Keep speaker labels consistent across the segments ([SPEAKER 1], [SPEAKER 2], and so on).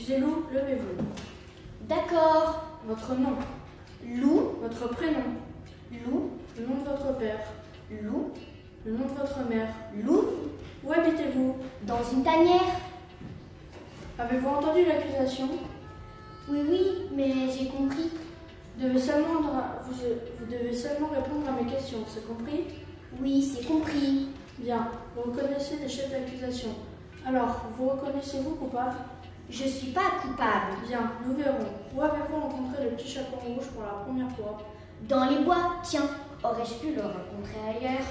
[SPEAKER 1] Accusez-loup, levez-vous.
[SPEAKER 2] D'accord.
[SPEAKER 1] Votre nom.
[SPEAKER 2] Loup.
[SPEAKER 1] Votre prénom.
[SPEAKER 2] Loup.
[SPEAKER 1] Le nom de votre père.
[SPEAKER 2] Loup.
[SPEAKER 1] Le nom de votre mère.
[SPEAKER 2] Loup.
[SPEAKER 1] Où habitez-vous?
[SPEAKER 2] Dans une tanière.
[SPEAKER 1] Avez-vous entendu l'accusation?
[SPEAKER 2] Oui, mais j'ai compris.
[SPEAKER 1] Vous devez seulement répondre à mes questions, c'est compris?
[SPEAKER 2] Oui, c'est compris.
[SPEAKER 1] Bien, vous reconnaissez les chefs d'accusation. Alors, vous reconnaissez-vous coupable?
[SPEAKER 2] Je suis pas coupable.
[SPEAKER 1] Bien, nous verrons. Où avez-vous rencontré le petit chaperon rouge pour la première fois?
[SPEAKER 2] Dans les bois, tiens. Aurais-je pu le rencontrer ailleurs?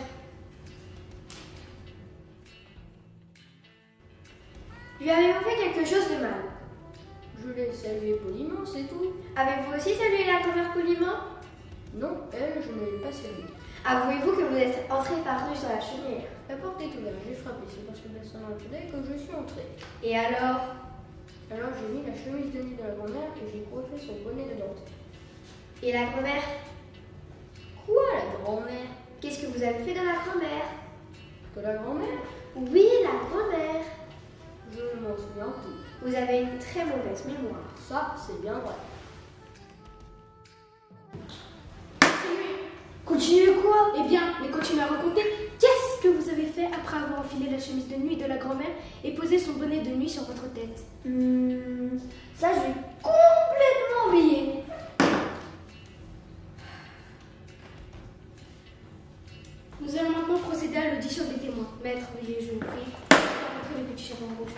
[SPEAKER 3] Lui avez-vous fait quelque chose de mal?
[SPEAKER 4] Je l'ai salué poliment, c'est tout.
[SPEAKER 3] Avez-vous aussi salué la grand-mère poliment?
[SPEAKER 4] Non, elle, je ne l'ai pas saluée.
[SPEAKER 3] Avouez-vous que vous êtes entré par rue sur la chaumière.
[SPEAKER 4] La porte est ouverte, j'ai frappé, c'est parce que personne n'a entendu que je suis entré.
[SPEAKER 3] Et alors?
[SPEAKER 4] Alors j'ai mis la chemise de nuit de la grand-mère et j'ai coiffé son bonnet de dentelle.
[SPEAKER 3] Et la grand-mère?
[SPEAKER 4] Quoi, la grand-mère?
[SPEAKER 3] Qu'est-ce que vous avez fait de la grand-mère?
[SPEAKER 4] De la grand-mère?
[SPEAKER 3] Oui, la grand-mère.
[SPEAKER 4] Je ne m'en souviens plus.
[SPEAKER 3] Vous avez une très mauvaise mémoire.
[SPEAKER 4] Ça, c'est bien vrai.
[SPEAKER 3] Continuez quoi? Eh bien, mais continuez à raconter. Qu'est-ce que vous avez fait après avoir enfilé la chemise de nuit de la grand-mère et posé son bonnet de nuit sur votre tête?
[SPEAKER 2] Ça, j'ai complètement oublié.
[SPEAKER 3] Nous allons maintenant procéder à l'audition des témoins. Maître, veuillez, je vous prie, rencontrer le petit chaperon rouge.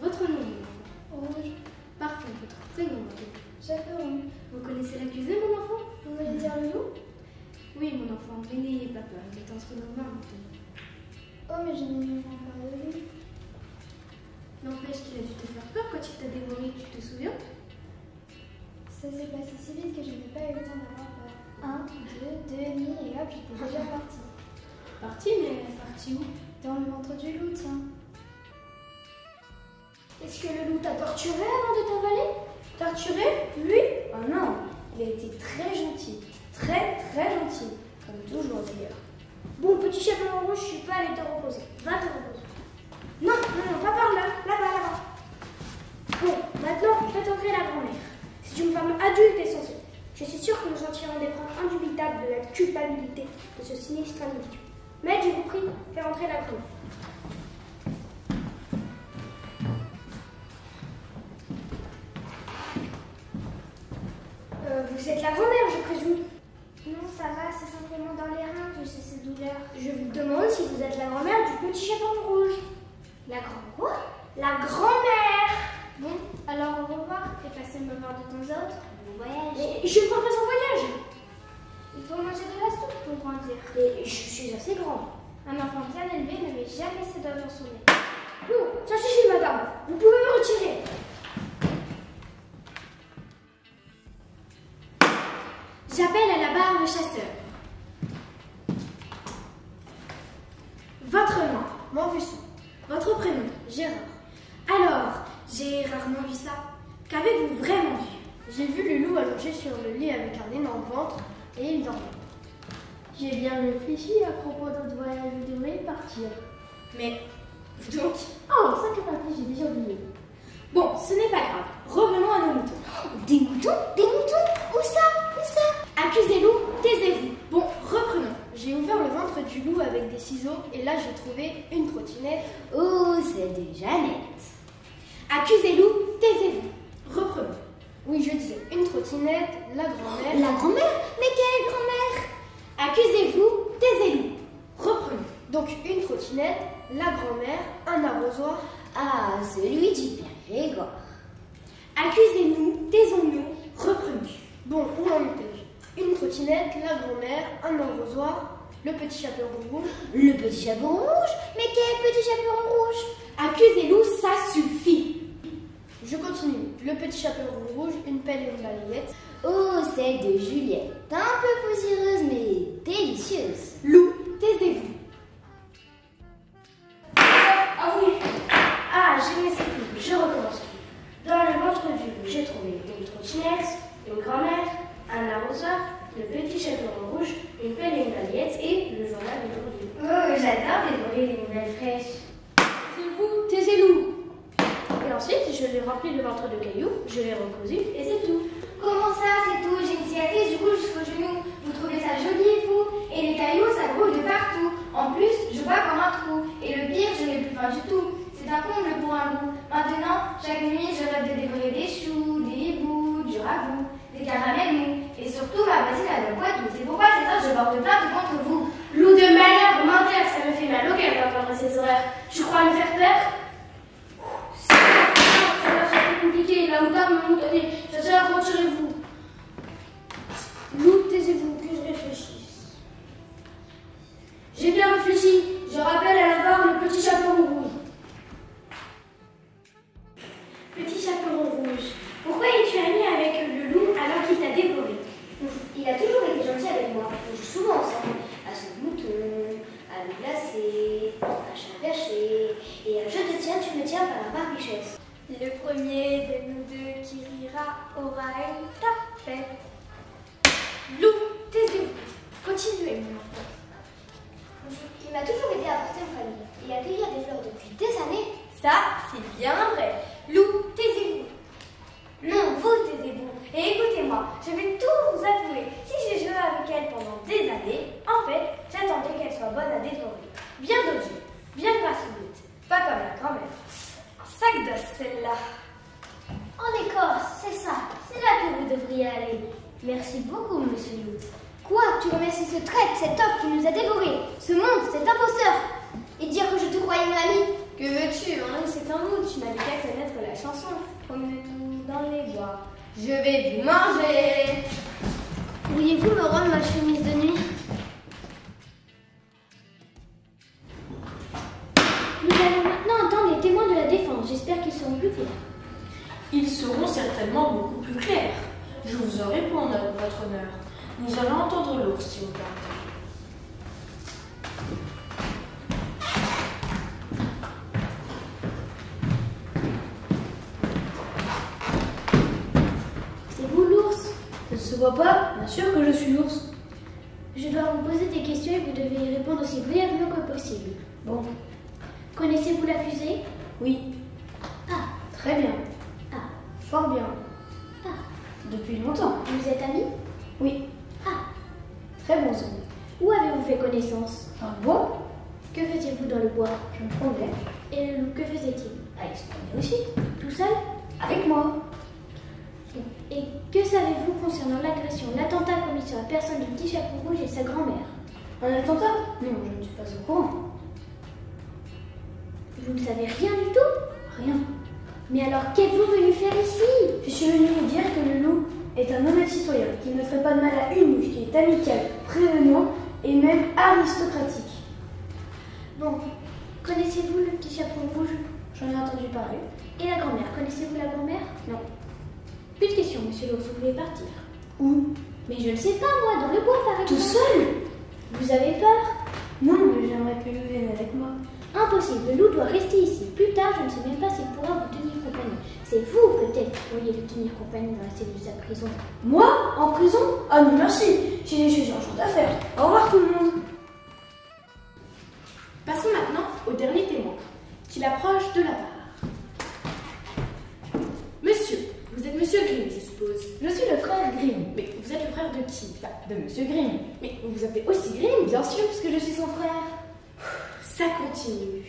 [SPEAKER 3] Votre nom?
[SPEAKER 2] Rouge.
[SPEAKER 3] Parfait. Votre prénom?
[SPEAKER 2] Chaperon.
[SPEAKER 3] Vous connaissez l'accusé, mon enfant?
[SPEAKER 2] Vous voulez dire le loup?
[SPEAKER 3] Oui, mon enfant, mais n'ayez pas peur, il est entre nos mains maintenant.
[SPEAKER 2] Oh, mais je n'ai même pas parlé de lui.
[SPEAKER 3] N'empêche qu'il a dû te faire peur quand il t'a dévoré, tu te souviens?
[SPEAKER 2] Ça s'est passé si vite que je n'ai pas eu le temps d'avoir peur. 1, 2, 2 et demi, et hop, j'étais déjà partie.
[SPEAKER 3] Parti, mais parti où?
[SPEAKER 2] Dans le ventre du loup, tiens.
[SPEAKER 3] Est-ce que le loup t'a torturé avant de t'avaler? Torturé? Lui? Oh non, il a été très gentil. Très gentil. Comme toujours d'ailleurs. Bon, petit chaperon rouge, je suis pas allée te reposer. Va te reposer. Non, pas par là. Là-bas. Bon, maintenant, faites entrer la grand-mère. C'est une femme adulte et sensée. Je suis sûre que nous en tirons des preuves indubitables de la culpabilité de ce sinistre individu. Mais je vous prie, faites entrer la grand-mère. Vous êtes la grand-mère, je présume.
[SPEAKER 2] Non, ça va, c'est simplement dans les reins que j'ai ces douleurs.
[SPEAKER 3] Je vous demande si vous êtes la grand-mère du petit chaperon rouge.
[SPEAKER 2] La grand quoi?
[SPEAKER 3] La grand-mère.
[SPEAKER 2] Bon, alors au revoir, et passez me voir de temps à autre. Bon voyage.
[SPEAKER 3] Mais je ne prends pas son voyage.
[SPEAKER 2] Il faut manger de la soupe pour grandir.
[SPEAKER 3] Et je suis assez grande.
[SPEAKER 2] Un enfant bien élevé ne met jamais ses doigts dans son nez.
[SPEAKER 3] Bon, ça suffit, madame. Vous pouvez me retirer. J'appelle à la barre le chasseur. Votre nom? Montfusson. Votre prénom? Gérard. Alors, j'ai rarement vu ça. Qu'avez-vous vraiment vu?
[SPEAKER 4] J'ai vu le loup allongé sur le lit avec un énorme ventre et il dormait. J'ai bien réfléchi à propos de notre voyage où il devrait partir.
[SPEAKER 3] Mais, donc...
[SPEAKER 4] Oh, ça que parti, j'ai déjà oublié.
[SPEAKER 3] Bon, ce n'est pas grave. Revenons à nos moutons.
[SPEAKER 2] Des moutons? Des moutons? Où ça?
[SPEAKER 3] Accusez-loup, taisez-vous.
[SPEAKER 4] Bon, reprenons. J'ai ouvert le ventre du loup avec des ciseaux et là j'ai trouvé une trottinette.
[SPEAKER 2] Oh, c'est déjà net.
[SPEAKER 3] Accusez-loup, taisez-vous.
[SPEAKER 4] Reprenons. Oui, je disais une trottinette, la grand-mère.
[SPEAKER 2] La grand-mère? Mais quelle grand-mère?
[SPEAKER 3] Accusez-vous, taisez-vous.
[SPEAKER 4] Reprenons. Donc une trottinette, la grand-mère, un arrosoir.
[SPEAKER 2] Ah, celui du père Grégoire.
[SPEAKER 3] Accusez-nous, taisons-nous, reprenons.
[SPEAKER 4] Bon, où en étais-je? Une trottinette, la grand-mère, un arrosoir, le petit chaperon rouge.
[SPEAKER 2] Le petit chaperon rouge? Mais quel petit chaperon rouge?
[SPEAKER 3] Accusez-nous, ça suffit.
[SPEAKER 4] Je continue. Le petit chaperon rouge, une pelle et une balayette.
[SPEAKER 2] Oh, celle de Juliette. Un peu poussiéreuse, mais délicieuse.
[SPEAKER 3] Loup, taisez-vous.
[SPEAKER 1] Ah oui.
[SPEAKER 3] Ah, je ne sais plus, je recommence. Dans le ventre du loup, j'ai trouvé une trottinette, une grand-mère, un arroseur, le petit chaperon rouge, une pelle et une balayette et la loquer d'entendre ces horaires. Tu crois me faire peur? Ça va faire plus compliqué. La hauteur me montagne. Ça sert, retirez-vous. Loup, taisez-vous, que je réfléchisse. J'ai bien réfléchi. Je rappelle à la barre le petit chaperon rouge. Petit chaperon rouge, pourquoi es-tu ami avec le loup alors qu'il t'a dévoré? Il a toujours été gentil avec moi. On joue souvent ensemble. À son mouton, à le glacer, à chat perché. Et je te tiens, tu me tiens par la barbichette. Le premier de nous deux qui rira aura une tapette. Loup, taisez-vous. Continuez, mon enfant. Il m'a toujours aidé à porter en famille et à cueillir des fleurs depuis des années. Ça, c'est bien vrai. Loup, taisez-vous. Non, vous taisez-vous. Et écoutez-moi, je vais tout vous avouer. Si j'ai joué avec elle pendant des années, en fait, j'attendais qu'elle soit bonne à dévorer. Bien dosée, bien grassouillette, pas comme la grand-mère. Un sac d'os, celle-là. En Écosse, c'est ça. C'est là que vous devriez aller. Merci beaucoup, monsieur Loup. Quoi? Tu remercies ce traître, cet homme qui nous a dévorés, ce monstre, cet imposteur, et dire que je te croyais mon ami? Que veux-tu? Un homme, c'est un mot. Tu n'avais qu'à connaître la chanson. Promenez-nous dans les bois. Je vais vous manger. Pourriez-vous me rendre ma chemise de nuit? Nous allons maintenant entendre les témoins de la défense. J'espère qu'ils seront plus clairs.
[SPEAKER 1] Ils seront certainement beaucoup plus clairs. Je vous en réponds, votre honneur. Nous allons entendre l'ours, si vous permettez.
[SPEAKER 3] C'est vous l'ours?
[SPEAKER 4] Ça ne se voit pas? Bien sûr que je suis l'ours.
[SPEAKER 3] Je dois vous poser des questions et vous devez y répondre aussi brièvement que possible.
[SPEAKER 4] Bon,
[SPEAKER 3] Connaissez-vous l'accusé?
[SPEAKER 4] oui.
[SPEAKER 3] Ah,
[SPEAKER 4] Très bien.
[SPEAKER 3] ah,
[SPEAKER 4] Fort bien.
[SPEAKER 3] ah.
[SPEAKER 4] Depuis longtemps.
[SPEAKER 3] Vous êtes amis?
[SPEAKER 4] Oui.
[SPEAKER 3] Ah.
[SPEAKER 4] Très bons amis.
[SPEAKER 3] Où avez-vous fait connaissance?
[SPEAKER 4] Dans le bois,
[SPEAKER 3] Que faisiez-vous dans le bois?
[SPEAKER 4] je me promenais.
[SPEAKER 3] Et le loup, que faisait-il?
[SPEAKER 4] Ah, il se promenait aussi.
[SPEAKER 3] Tout seul?
[SPEAKER 4] Avec moi.
[SPEAKER 3] Et que savez-vous concernant l'agression, l'attentat commis sur la personne du petit chapeau rouge et sa grand-mère?
[SPEAKER 4] Un attentat? Non, je ne suis pas au courant.
[SPEAKER 3] Vous ne savez rien du tout?
[SPEAKER 4] Rien.
[SPEAKER 3] Mais alors qu'êtes-vous venu faire ici?
[SPEAKER 4] Je suis venue vous dire que le loup est un honnête citoyen, qui ne ferait pas de mal à une mouche, qui est amical, prévenant et même aristocratique.
[SPEAKER 3] Bon, connaissez-vous le petit chapeau rouge?
[SPEAKER 4] J'en ai entendu parler.
[SPEAKER 3] Et la grand-mère, connaissez-vous la grand-mère?
[SPEAKER 4] Non.
[SPEAKER 3] Plus de questions, monsieur l'ours, vous pouvez partir.
[SPEAKER 4] Où?
[SPEAKER 3] Mais je ne sais pas, moi, dans le bois, par exemple.
[SPEAKER 4] Tout seul?
[SPEAKER 3] Vous avez peur?
[SPEAKER 4] Non, mais j'aimerais que le vienne avec moi.
[SPEAKER 3] Impossible, le loup doit rester ici. Plus tard, je ne sais même pas s'il pourra vous tenir compagnie. C'est vous, peut-être, qui pourriez lui tenir compagnie dans la cellule de sa prison.
[SPEAKER 4] Moi? En prison? Ah non, merci. J'ai des choses à faire. Au revoir tout le monde.
[SPEAKER 1] Passons maintenant au dernier témoin, qu'il approche de la barre. Monsieur, vous êtes Monsieur Grimm, je suppose.
[SPEAKER 4] Je suis le frère Grimm.
[SPEAKER 1] Mais vous êtes le frère de qui?
[SPEAKER 4] De Monsieur Grimm.
[SPEAKER 1] Mais vous vous appelez aussi Grimm?
[SPEAKER 4] Bien sûr, puisque je suis son frère.
[SPEAKER 1] Ça continue.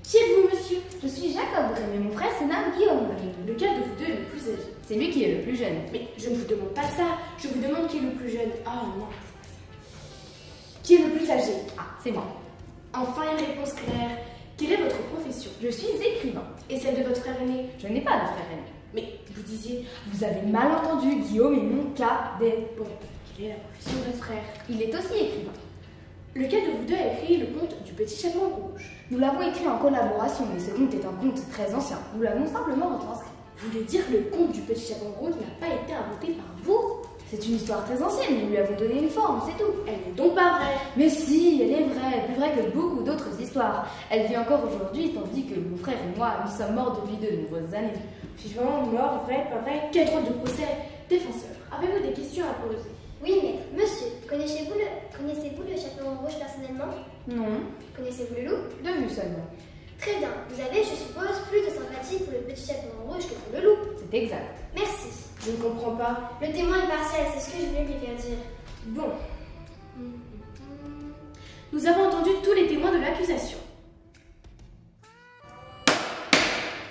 [SPEAKER 1] Qui êtes-vous, monsieur?
[SPEAKER 4] Je suis Jacob Grimm et mon frère se nomme Guillaume Grimm.
[SPEAKER 1] Lequel de vous deux est le plus âgé?
[SPEAKER 4] C'est lui qui est le plus jeune.
[SPEAKER 1] Mais je ne vous demande pas ça, je vous demande qui est le plus jeune. Ah non, c'est pas ça. Qui est le plus âgé?
[SPEAKER 4] Ah, c'est moi.
[SPEAKER 1] Enfin, une réponse claire. Quelle est votre profession?
[SPEAKER 4] Je suis écrivain.
[SPEAKER 1] Et celle de votre frère aîné?
[SPEAKER 4] Je n'ai pas de frère aîné.
[SPEAKER 1] Mais vous disiez...
[SPEAKER 4] Vous avez mal entendu, Guillaume est mon cadet.
[SPEAKER 1] Bon, quelle est la profession de votre frère?
[SPEAKER 4] Il est aussi écrivain.
[SPEAKER 1] Lequel de vous deux a écrit le conte du petit chaperon rouge?
[SPEAKER 4] Nous l'avons écrit en collaboration, mais ce conte est un conte très ancien. Nous l'avons simplement retranscrit.
[SPEAKER 1] Vous voulez dire que le conte du petit chaperon rouge n'a pas été inventé par vous?
[SPEAKER 4] C'est une histoire très ancienne, nous lui avons donné une forme, c'est tout.
[SPEAKER 1] Elle n'est donc pas vraie.
[SPEAKER 4] Mais si, elle est vraie, plus vraie que beaucoup d'autres histoires. Elle vit encore aujourd'hui, tandis que mon frère et moi, nous sommes morts depuis de nombreuses années.
[SPEAKER 1] Vivant, mort, vrai, pas vrai, quel drôle de procès? Défenseur, avez-vous des questions à poser?
[SPEAKER 2] Oui, maître. Monsieur, connaissez-vous le chaperon rouge personnellement?
[SPEAKER 4] Non,
[SPEAKER 2] Connaissez-vous le loup?
[SPEAKER 4] de vue seulement.
[SPEAKER 2] Très bien. Vous avez, je suppose, plus de sympathie pour le petit chaperon rouge que pour le loup.
[SPEAKER 4] C'est exact.
[SPEAKER 2] Merci.
[SPEAKER 1] Je ne comprends pas.
[SPEAKER 2] Le témoin est partiel, c'est ce que je voulais lui faire dire.
[SPEAKER 1] Bon. Nous avons entendu tous les témoins de l'accusation.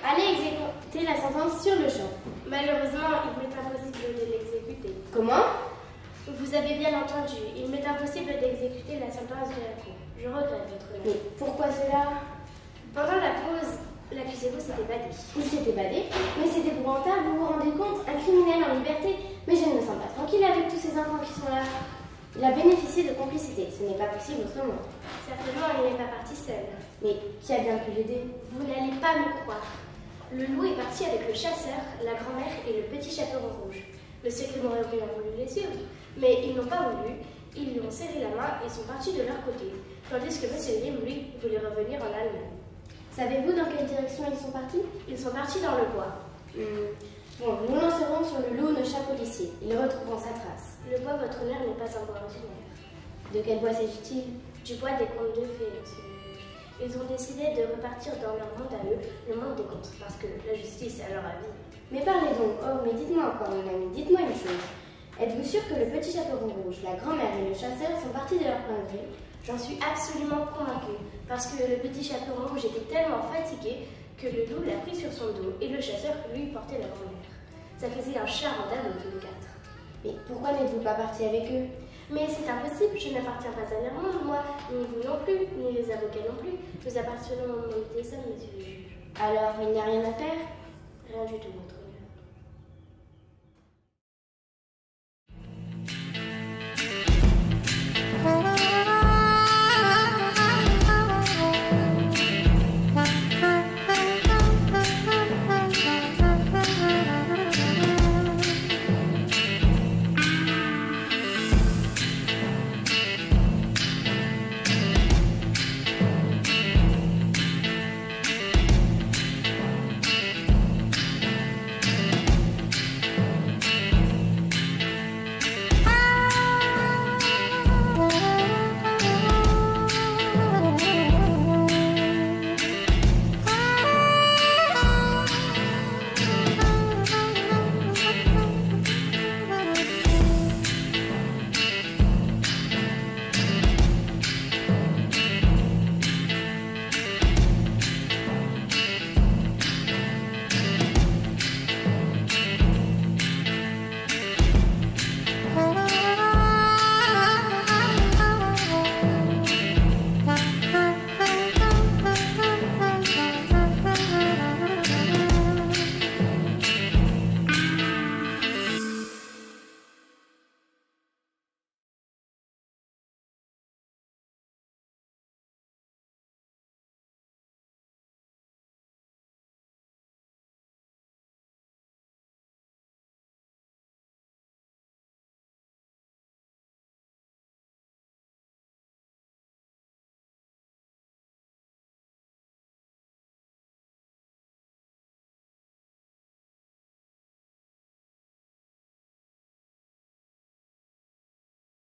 [SPEAKER 1] Allez exécuter la sentence sur le champ. Malheureusement, il m'est impossible de l'exécuter.
[SPEAKER 4] Comment?
[SPEAKER 1] Vous avez bien entendu, il m'est impossible d'exécuter la sentence de la cour.
[SPEAKER 4] Je regrette votre honneur.
[SPEAKER 5] Mais pourquoi cela?
[SPEAKER 4] Pendant la pause, l'accusé s'est évadé.
[SPEAKER 5] Il s'est évadé? Mais c'est épouvantable, vous vous rendez compte? Un criminel en liberté? Mais je ne me sens pas tranquille avec tous ces enfants qui sont là. Il a bénéficié de complicité, ce n'est pas possible autrement.
[SPEAKER 4] Certainement, il n'est pas parti seul.
[SPEAKER 5] Mais qui a bien pu l'aider?
[SPEAKER 4] Vous n'allez pas me croire. Le loup est parti avec le chasseur, la grand-mère et le petit chaperon rouge. Le secret m'aurait bien voulu les suivre, mais ils n'ont pas voulu. Ils lui ont serré la main et sont partis de leur côté, tandis que M. Grimm, lui, voulait revenir en Allemagne.
[SPEAKER 5] Savez-vous dans quelle direction ils sont partis?
[SPEAKER 4] Ils sont partis dans le bois.
[SPEAKER 5] Bon, nous lancerons sur le loup nos chats policiers. Ils retrouveront sa trace.
[SPEAKER 4] Le bois, votre honneur, n'est pas un bois ordinaire.
[SPEAKER 5] De quel bois s'agit-il?
[SPEAKER 4] Du bois des contes de fées, monsieur le juge. Ils ont décidé de repartir dans leur monde à eux, le monde des contes, parce que la justice est à leur avis.
[SPEAKER 5] Mais parlez donc. Oh, mais dites-moi encore, mon ami, dites-moi une chose. Êtes-vous sûr que le petit chaperon rouge, la grand-mère et le chasseur sont partis de leur plein gré?
[SPEAKER 4] J'en suis absolument convaincue, parce que le petit chaperon rouge était tellement fatigué que le loup l'a pris sur son dos et le chasseur, lui, portait la grand-mère. Ça faisait un charme d'âme tous les quatre.
[SPEAKER 5] Mais pourquoi n'êtes-vous pas parti avec eux?
[SPEAKER 4] Mais c'est impossible, je n'appartiens pas à leur monde, moi, ni vous non plus, ni les avocats non plus. Nous appartenons au monde des hommes, monsieur le juge.
[SPEAKER 5] Alors, il n'y a rien à faire?
[SPEAKER 4] Rien du tout, votre